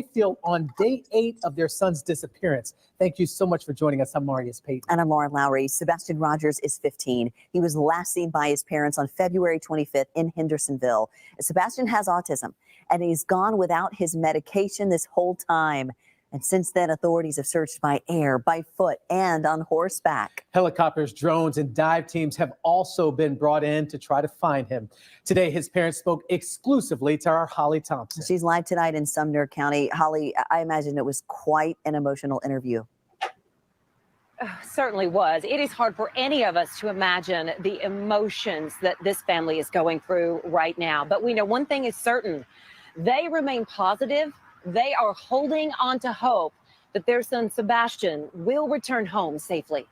feel on day 8 of their son's disappearance. Thank you so much for joining us. I'm Marius Payton. And I'm Lauren Lowry. Sebastian Rogers is 15. He was last seen by his parents on February 25th in Hendersonville. Sebastian has autism, and he's gone without his medication this whole time. And since then, authorities have searched by air, by foot, and on horseback. Helicopters, drones, and dive teams have also been brought in to try to find him. Today, his parents spoke exclusively to our Holly Thompson. She's live tonight in Sumner County. Holly, I imagine it was quite an emotional interview. Certainly was. It is hard for any of us to imagine the emotions that this family is going through right now. But we know one thing is certain. They remain positive. They are holding on to hope that their son Sebastian will return home safely.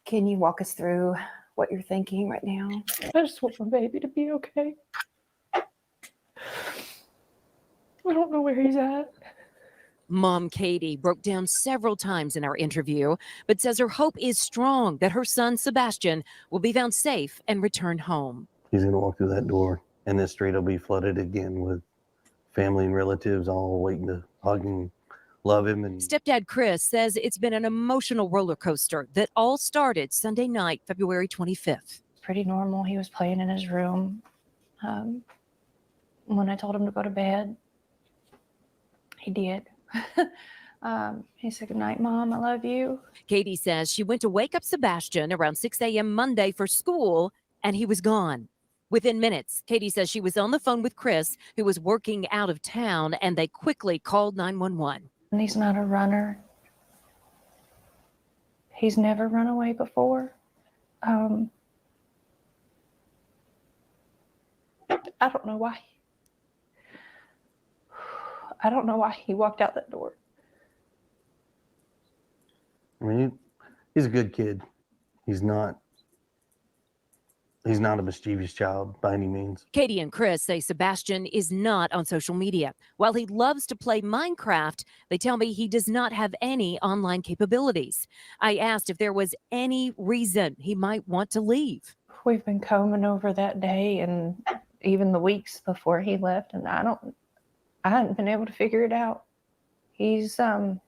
Can you walk us through what you're thinking right now? I just want my baby to be okay. I don't know where he's at. Mom Katie broke down several times in our interview, but says her hope is strong that her son Sebastian will be found safe and return home. He's going to walk through that door, and the street will be flooded again with family and relatives all waiting to hug and love him. And Stepdad Chris says it's been an emotional roller coaster that all started Sunday night, February 25th. Pretty normal. He was playing in his room. When I told him to go to bed, he did. He said, "Good night, Mom. I love you." Katie says she went to wake up Sebastian around 6 a.m. Monday for school, and he was gone. Within minutes, Katie says she was on the phone with Chris, who was working out of town, and they quickly called 911. And he's not a runner. He's never run away before. I don't know why. I don't know why he walked out that door. I mean, he's a good kid. He's not a mischievous child by any means. Katie and Chris say Sebastian is not on social media. While he loves to play Minecraft, they tell me he does not have any online capabilities. I asked if there was any reason he might want to leave. We've been combing over that day and even the weeks before he left, and I hadn't been able to figure it out. He's, that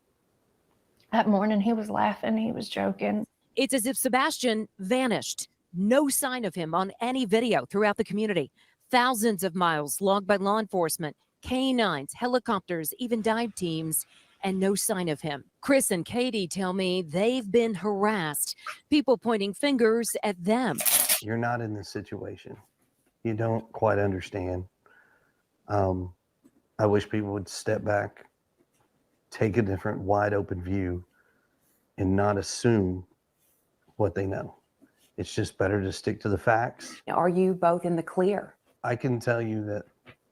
morning he was laughing, he was joking. It's as if Sebastian vanished. No sign of him on any video throughout the community. Thousands of miles logged by law enforcement, canines, helicopters, even dive teams, and no sign of him. Chris and Katie tell me they've been harassed, people pointing fingers at them. You're not in this situation. You don't quite understand. I wish people would step back, take a different wide open view, and not assume what they know. It's just better to stick to the facts. Are you both in the clear? I can tell you that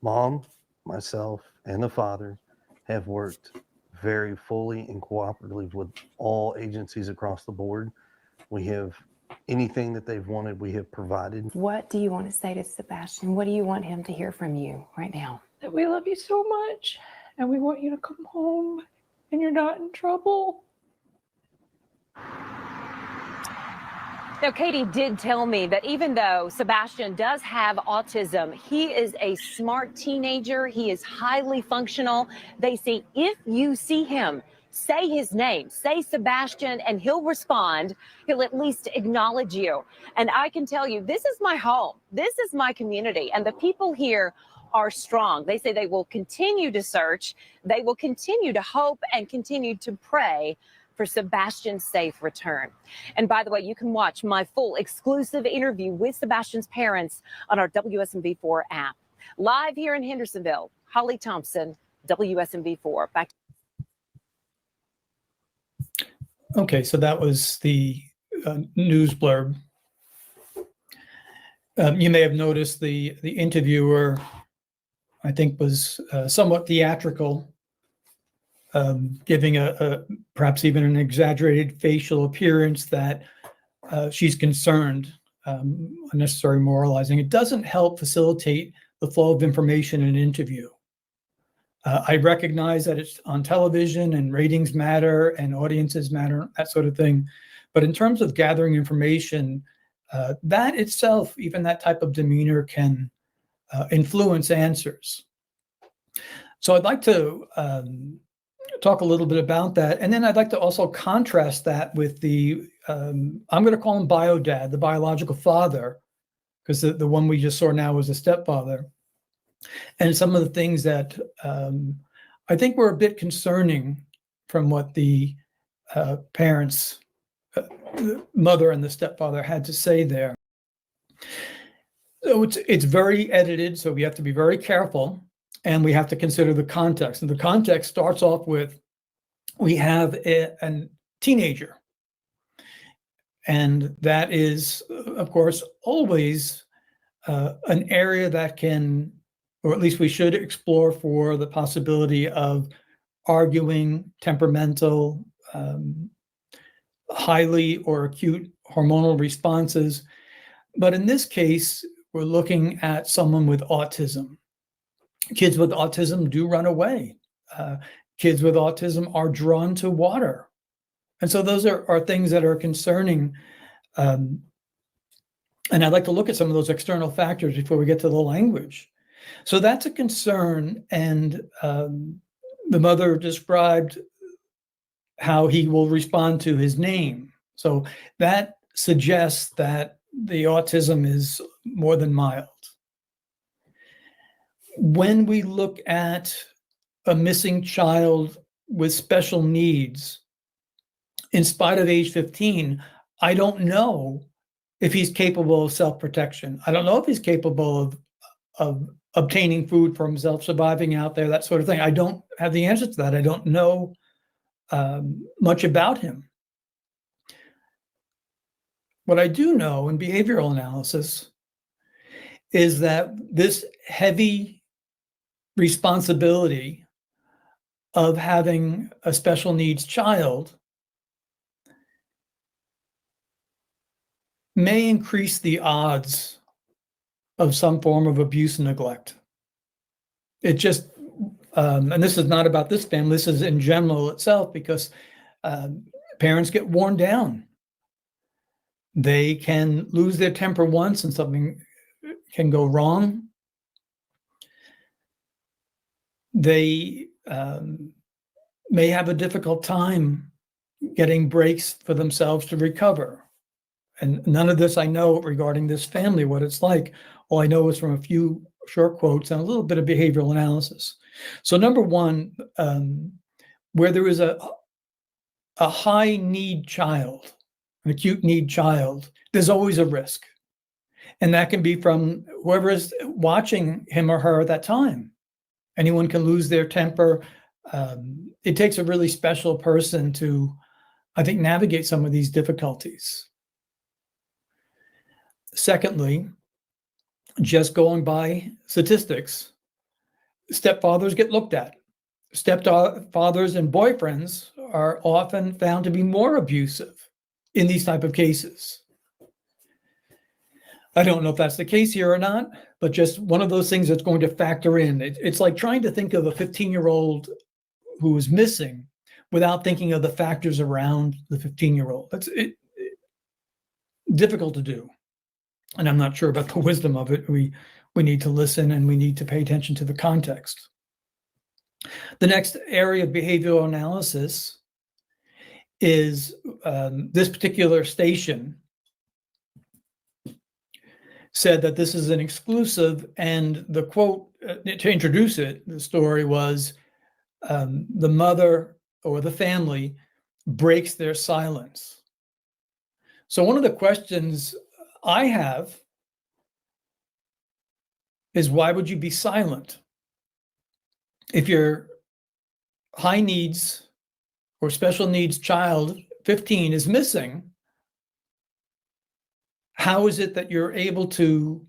Mom, myself, and the father have worked very fully and cooperatively with all agencies across the board. We have anything that they've wanted, we have provided. What do you want to say to Sebastian? What do you want him to hear from you right now? That we love you so much and we want you to come home and you're not in trouble. Now, Katie did tell me that even though Sebastian does have autism, he is a smart teenager. He is highly functional. They say if you see him, say his name, say Sebastian, and he'll respond. He'll at least acknowledge you. And I can tell you, this is my home. This is my community. And the people here are strong. They say they will continue to search. They will continue to hope and continue to pray for Sebastian's safe return. And by the way, you can watch my full exclusive interview with Sebastian's parents on our WSMV4 app. Live here in Hendersonville, Holly Thompson, WSMV4. Back to Okay, so that was the news blurb. You may have noticed the interviewer, I think, was somewhat theatrical, giving a perhaps even an exaggerated facial appearance that she's concerned, unnecessary moralizing. It doesn't help facilitate the flow of information in an interview. I recognize that it's on television and ratings matter and audiences matter, that sort of thing. But in terms of gathering information, that itself, even that type of demeanor can influence answers. So I'd like to talk a little bit about that. And then I'd like to also contrast that with the, I'm going to call him bio dad, the biological father, because the one we just saw now was a stepfather. And some of the things that I think were a bit concerning from what the parents, the mother and the stepfather had to say there. So it's very edited, so we have to be very careful, and we have to consider the context. And the context starts off with, we have a teenager, and that is, of course, always an area that can, or at least we should explore for the possibility of arguing, temperamental, highly or acute hormonal responses. But in this case, we're looking at someone with autism. Kids with autism do run away. Kids with autism are drawn to water. And so those are things that are concerning. And I'd like to look at some of those external factors before we get to the language. So that's a concern. And the mother described how he will respond to his name. So that suggests that the autism is more than mild. When we look at a missing child with special needs, in spite of age 15, I don't know if he's capable of self-protection. I don't know if he's capable of obtaining food for himself, surviving out there, that sort of thing. I don't have the answer to that. I don't know much about him. What I do know in behavioral analysis is that this heavy responsibility of having a special needs child may increase the odds of some form of abuse and neglect. It just, and this is not about this family, this is in general itself, because parents get worn down. They can lose their temper once and something can go wrong. They may have a difficult time getting breaks for themselves to recover. And none of this I know regarding this family, what it's like. All I know is from a few short quotes and a little bit of behavioral analysis. So number one, where there is a high need child, an acute need child, there's always a risk. And that can be from whoever is watching him or her at that time. Anyone can lose their temper. It takes a really special person to, I think, navigate some of these difficulties. Secondly, just going by statistics, stepfathers get looked at. Stepfathers and boyfriends are often found to be more abusive in these type of cases. I don't know if that's the case here or not, but just one of those things that's going to factor in. It's like trying to think of a 15-year-old who is missing without thinking of the factors around the 15-year-old. That's difficult to do. And I'm not sure about the wisdom of it. We need to listen and we need to pay attention to the context. The next area of behavioral analysis is this particular station said that this is an exclusive, and the quote to introduce it, the story was, the mother or the family breaks their silence. So one of the questions I have is, why would you be silent? If your high needs or special needs child, 15, is missing, how is it that you're able to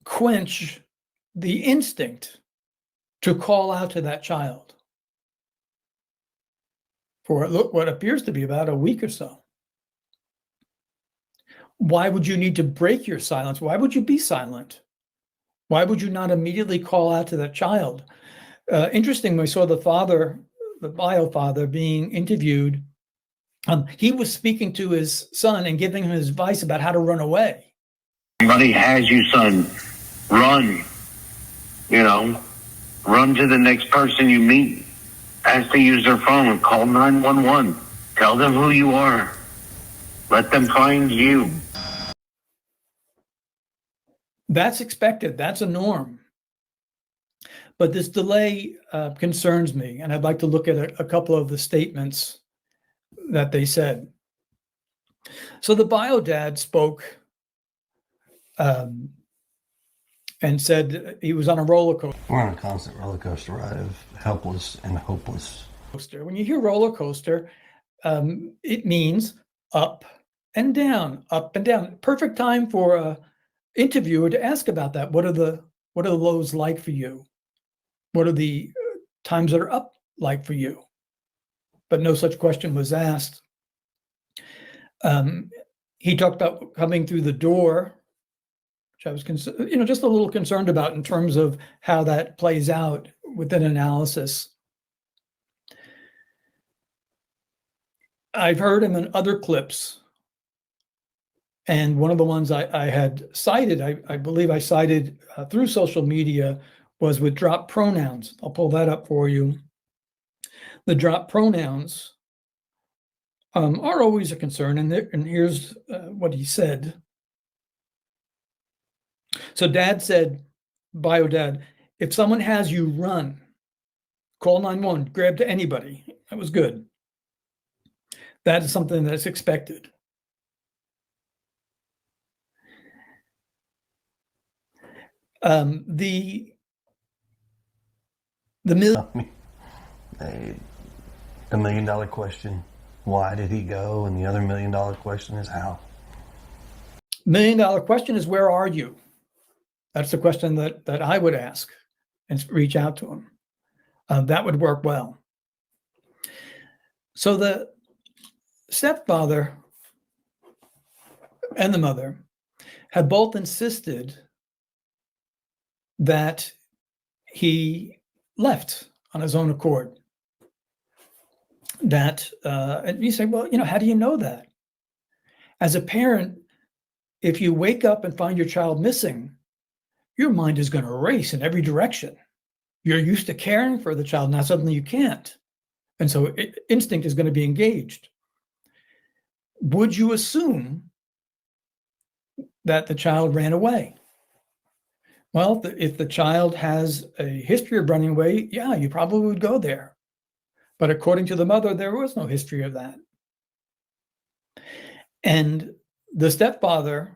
quench the instinct to call out to that child for what appears to be about a week or so? Why would you need to break your silence? Why would you be silent? Why would you not immediately call out to that child? Interesting, we saw the father, the bio father, being interviewed. He was speaking to his son and giving him his advice about how to run away. Somebody has you, son. run, you know, run to the next person you meet. Ask to use their phone, call 911. Tell them who you are. Let them find you. That's expected. That's a norm. But this delay concerns me, and I'd like to look at a couple of the statements that they said. So the bio dad spoke and said he was on a roller coaster. We're on a constant roller coaster ride of helpless and hopeless. When you hear roller coaster, it means up and down, up and down. Perfect time for a interviewer to ask about that. What are the lows like for you? What are the times that are up like for you? But no such question was asked. He talked about coming through the door, which I was just a little concerned about in terms of how that plays out within analysis. I've heard him in other clips, and one of the ones I had cited, I believe I cited through social media, was with drop pronouns. I'll pull that up for you. The drop pronouns are always a concern, and here's what he said. So dad said, bio dad, if someone has you, run. Call 911, grab to anybody. That was good. That is something that's expected. The $1 million question, why did he go? And the other $1 million question is how. $1 million question is, where are you? That's the question that I would ask and reach out to him. That would work well. So the stepfather and the mother have both insisted that he left on his own accord. That, and you say, well, how do you know that? As a parent, if you wake up and find your child missing, your mind is going to race in every direction. You're used to caring for the child, now suddenly you can't. And so instinct is going to be engaged. Would you assume that the child ran away? Well, if the child has a history of running away, yeah, you probably would go there. But according to the mother, there was no history of that. And the stepfather,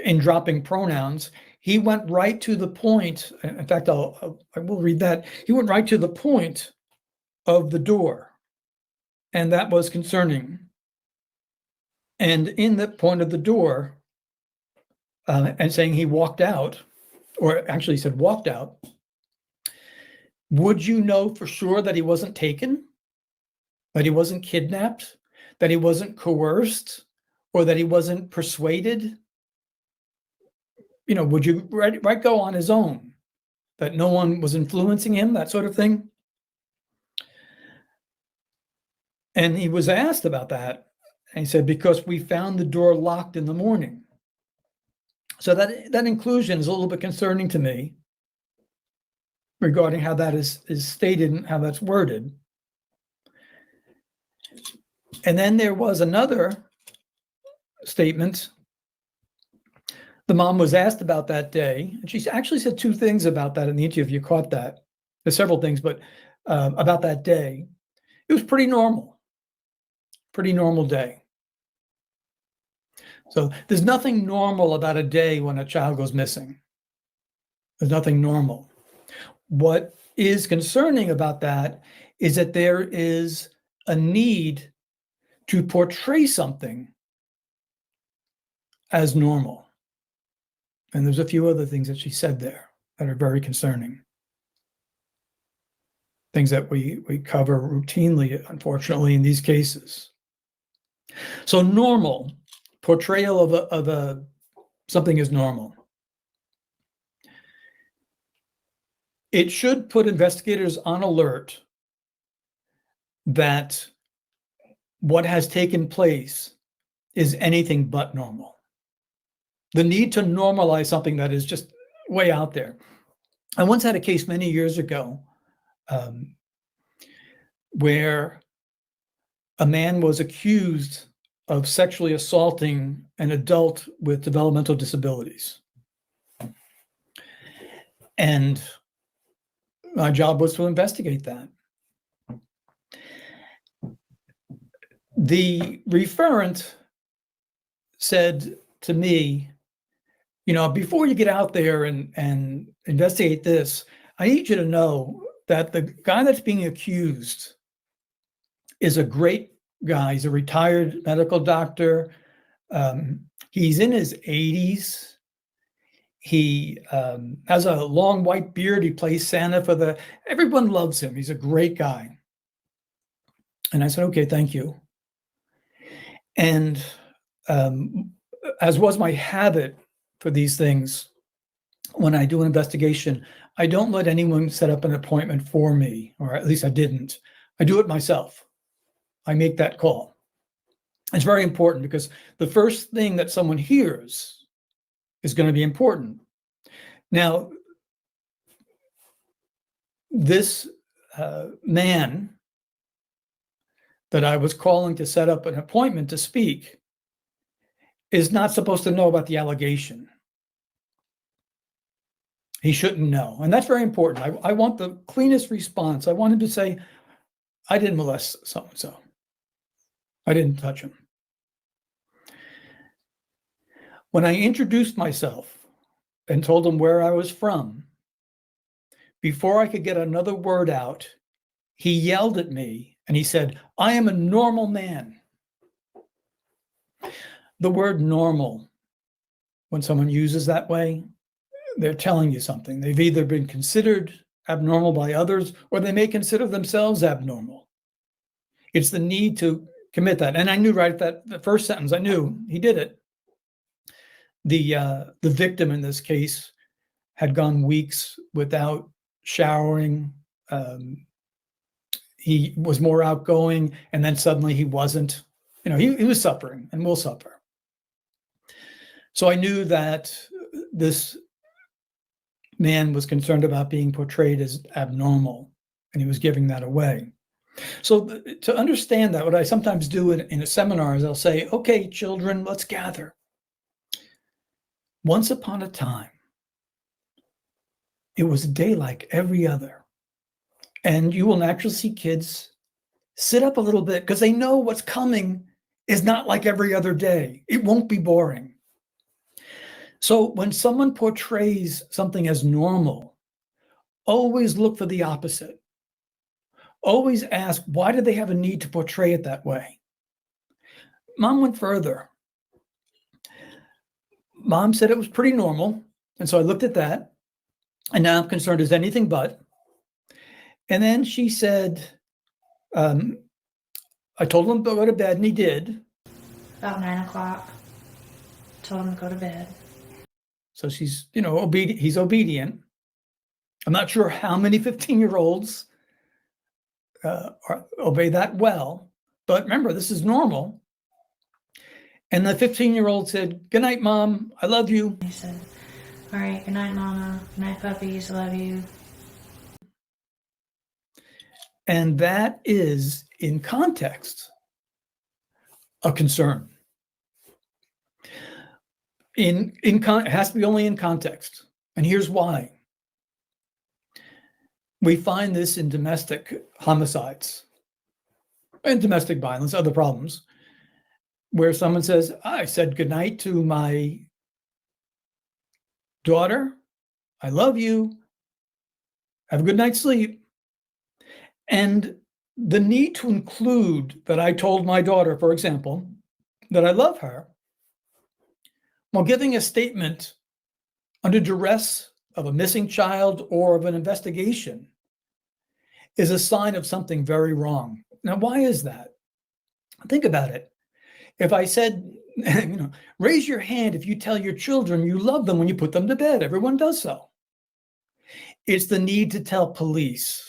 in dropping pronouns, he went right to the point. In fact, I will read that. He went right to the point of the door, and that was concerning. And in the point of the door, and saying he walked out, or actually he said walked out, would you know for sure that he wasn't taken, that he wasn't kidnapped, that he wasn't coerced, or that he wasn't persuaded? Would you right go on his own, that no one was influencing him, that sort of thing? And he was asked about that, and he said, because we found the door locked in the morning. So that inclusion is a little bit concerning to me regarding how that is stated and how that's worded. And then there was another statement. The mom was asked about that day, and she actually said two things about that in the interview, if you caught that. There's several things, but about that day, it was pretty normal day. So there's nothing normal about a day when a child goes missing. There's nothing normal. What is concerning about that is that there is a need to portray something as normal. And there's a few other things that she said there that are very concerning. Things that we cover routinely, unfortunately, in these cases. So normal, portrayal of something as normal. It should put investigators on alert that what has taken place is anything but normal. The need to normalize something that is just way out there. I once had a case many years ago where a man was accused of sexually assaulting an adult with developmental disabilities. And my job was to investigate that. The referent said to me, you know, before you get out there and investigate this, I need you to know that the guy that's being accused is a great guy. He's a retired medical doctor. He's in his 80s. He has a long white beard. He plays Santa for everyone loves him. He's a great guy. And I said, okay, thank you. And as was my habit for these things, when I do an investigation, I don't let anyone set up an appointment for me, or at least I didn't. I do it myself. I make that call. It's very important because the first thing that someone hears is going to be important. Now, this man that I was calling to set up an appointment to speak is not supposed to know about the allegation. He shouldn't know. And that's very important. I want the cleanest response. I want him to say, I didn't molest so-and-so. I didn't touch him. When I introduced myself and told him where I was from, before I could get another word out, he yelled at me and he said, I am a normal man. The word normal, when someone uses that way, they're telling you something. They've either been considered abnormal by others, or they may consider themselves abnormal. It's the need to commit that. And I knew right at the first sentence, I knew he did it. The victim in this case had gone weeks without showering. He was more outgoing, and then suddenly he wasn't. You know, he was suffering and will suffer. So I knew that this man was concerned about being portrayed as abnormal, and he was giving that away. So to understand that, what I sometimes do in a seminar is I'll say, okay, children, let's gather. Once upon a time, it was a day like every other. And you will naturally see kids sit up a little bit because they know what's coming is not like every other day. It won't be boring. So when someone portrays something as normal, always look for the opposite. Always ask, why do they have a need to portray it that way? Mom went further. Mom said it was pretty normal. And so I looked at that. And now I'm concerned as anything but. And then she said, I told him to go to bed, and he did. About 9 o'clock. Told him to go to bed. So she's, you know, obedient. He's obedient. I'm not sure how many 15-year-olds obey that well, but remember, this is normal. And the 15-year-old said, good night, Mom. I love you. He said, all right, good night, Mama. Good night, puppies. Love you. And that is, in context, a concern. It has to be only in context. And here's why. We find this in domestic homicides and domestic violence, other problems, where someone says, I said goodnight to my daughter. I love you. Have a good night's sleep. And the need to include that I told my daughter, for example, that I love her, while giving a statement under duress of a missing child or of an investigation, is a sign of something very wrong. Now, why is that? Think about it. If I said, raise your hand if you tell your children you love them when you put them to bed, everyone does so. It's the need to tell police.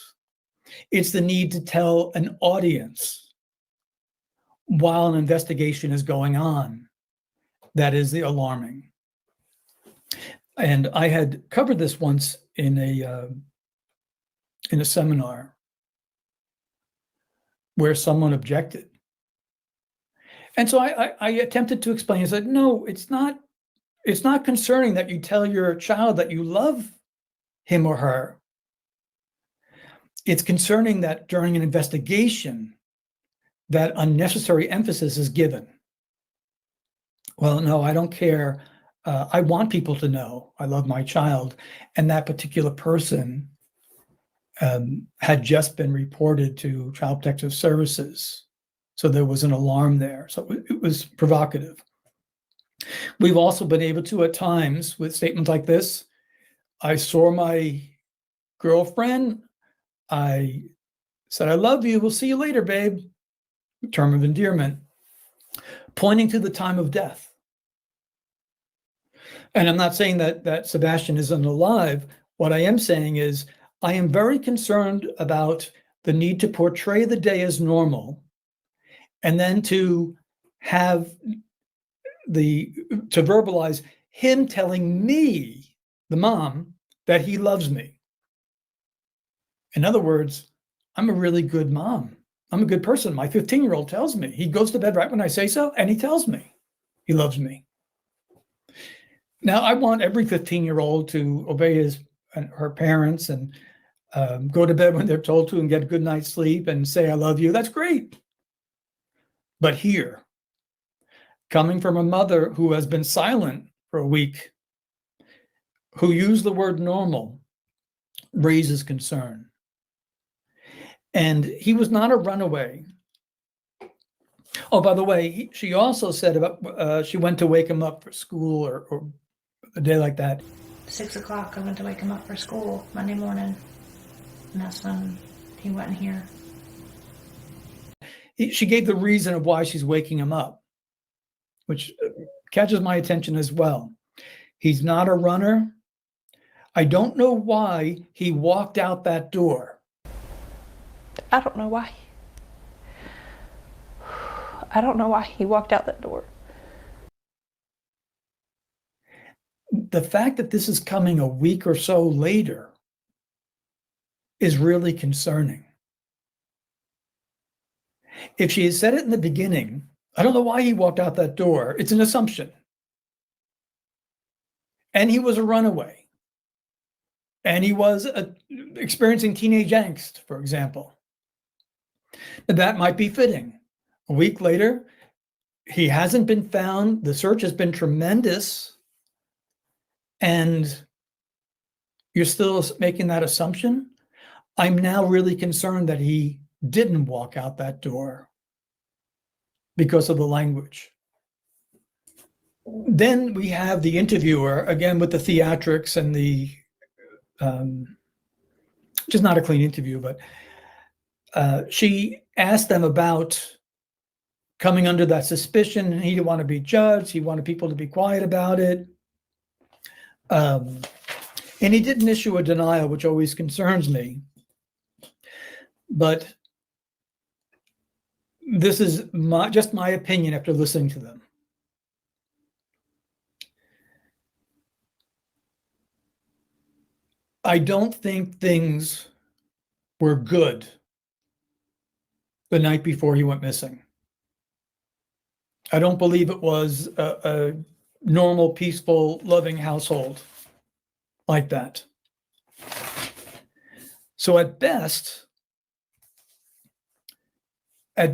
It's the need to tell an audience while an investigation is going on. That is the alarming. And I had covered this once in a seminar where someone objected. And so I attempted to explain. I said, no, it's not concerning that you tell your child that you love him or her. It's concerning that during an investigation, that unnecessary emphasis is given. Well, no, I don't care. I want people to know I love my child. And that particular person had just been reported to Child Protective Services. So there was an alarm there. So it was provocative. We've also been able to, at times, with statements like this, I saw my girlfriend. I said, I love you. We'll see you later, babe. Term of endearment, pointing to the time of death. And I'm not saying that Sebastian isn't alive. What I am saying is I am very concerned about the need to portray the day as normal and then to verbalize him telling me, the mom, that he loves me. In other words, I'm a really good mom. I'm a good person. My 15-year-old tells me. He goes to bed right when I say so, and he tells me he loves me. Now, I want every 15-year-old to obey her parents and go to bed when they're told to and get a good night's sleep and say, I love you. That's great. But here, coming from a mother who has been silent for a week, who used the word normal, raises concern. And he was not a runaway. Oh, by the way, she also said about she went to wake him up for school or a day like that. 6 o'clock, I went to wake him up for school Monday morning. And that's when he went in here. She gave the reason of why she's waking him up, which catches my attention as well. He's not a runner. I don't know why he walked out that door. I don't know why. I don't know why he walked out that door. The fact that this is coming a week or so later is really concerning. If she had said it in the beginning, I don't know why he walked out that door. It's an assumption. And he was a runaway. And he was experiencing teenage angst, for example. That might be fitting. A week later, he hasn't been found. The search has been tremendous. And you're still making that assumption? I'm now really concerned that he didn't walk out that door because of the language. Then we have the interviewer, again, with the theatrics and the, just not a clean interview, but she asked them about coming under that suspicion. He didn't want to be judged. He wanted people to be quiet about it. And he didn't issue a denial, which always concerns me. But this is just my opinion after listening to them. I don't think things were good the night before he went missing. I don't believe it was a normal, peaceful, loving household like that. So at best, I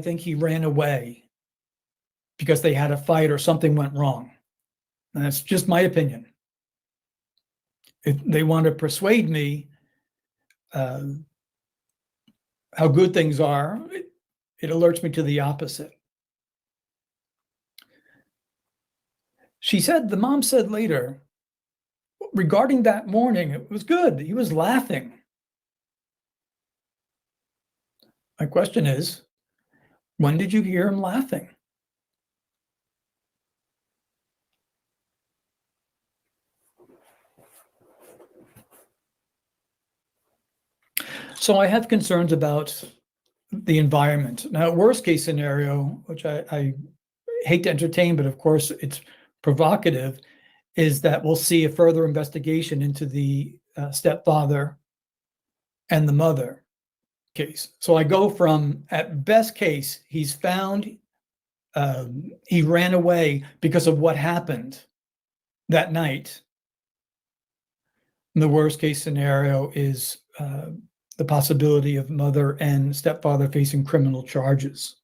think he ran away because they had a fight or something went wrong. And that's just my opinion. If they want to persuade me how good things are, it alerts me to the opposite. The mom said later, regarding that morning, it was good. He was laughing. My question is, when did you hear him laughing? So I have concerns about the environment. Now, worst case scenario, which I hate to entertain, but of course it's provocative, is that we'll see a further investigation into the stepfather and the mother case. So I go from, at best case, he's found, he ran away because of what happened that night. And the worst case scenario is the possibility of mother and stepfather facing criminal charges.